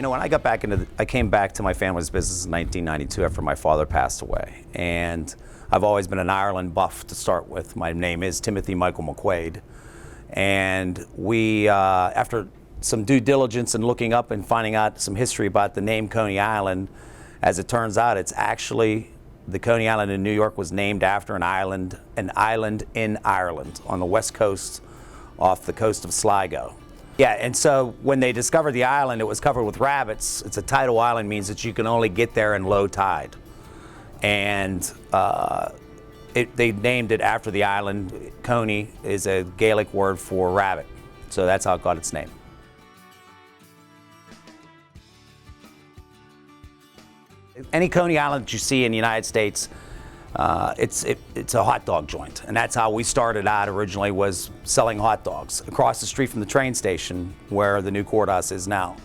You know, when I got back I came back to my family's business in 1992 after my father passed away. And I've always been an Ireland buff to start with. My name is Timothy Michael McQuaid. And we, after some due diligence and looking up and finding out some history about the name Coney Island, as it turns out, it's actually the Coney Island in New York was named after an island in Ireland on the west coast off the coast of Sligo. Yeah, and so when they discovered the island, it was covered with rabbits. It's a tidal island, means that you can only get there in low tide. And they named it after the island. Coney is a Gaelic word for rabbit. So that's how it got its name. Any Coney Island that you see in the United States, it's a hot dog joint. And that's how we started out originally, was selling hot dogs across the street from the train station where the new courthouse is now.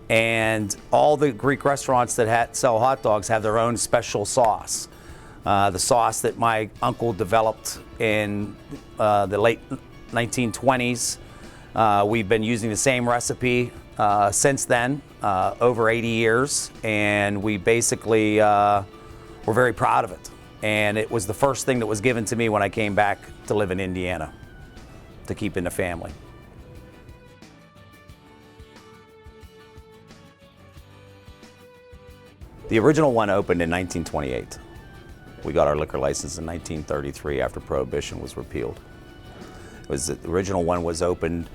And all the Greek restaurants that sell hot dogs have their own special sauce. The sauce that my uncle developed in the late 1920s. We've been using the same recipe since then, over 80 years, and we basically we're very proud of it. And it was the first thing that was given to me when I came back to live in Indiana, to keep in the family. The original one opened in 1928. We got our liquor license in 1933 after Prohibition was repealed. The original one was opened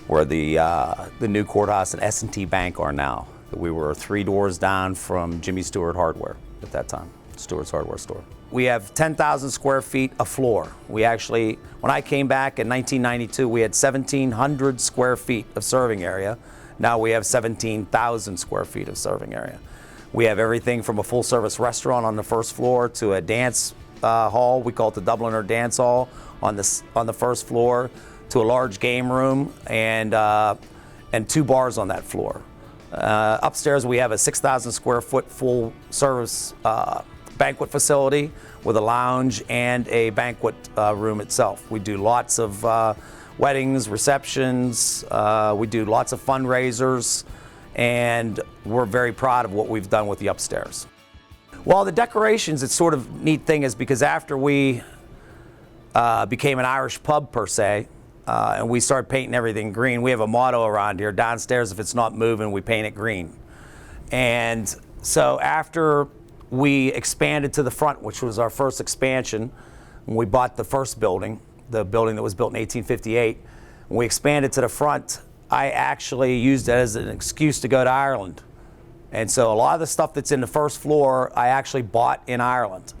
where the new courthouse and S&T Bank are now. We were 3 doors down from Jimmy Stewart Hardware at that time, Stewart's Hardware Store. We have 10,000 square feet a floor. We actually, when I came back in 1992, we had 1,700 square feet of serving area. Now we have 17,000 square feet of serving area. We have everything from a full-service restaurant on the first floor to a dance hall. We call it the Dubliner Dance Hall on the first floor, to a large game room and 2 bars on that floor. Upstairs we have a 6,000 square foot full service banquet facility with a lounge and a banquet room itself. We do lots of weddings, receptions, we do lots of fundraisers, and we're very proud of what we've done with the upstairs. Well, the decorations, it's sort of neat thing is because after we became an Irish pub per se, and we started painting everything green. We have a motto around here: downstairs, if it's not moving, we paint it green. And so after we expanded to the front, which was our first expansion, when we bought the first building, the building that was built in 1858, when we expanded to the front, I actually used it as an excuse to go to Ireland. And so a lot of the stuff that's in the first floor, I actually bought in Ireland.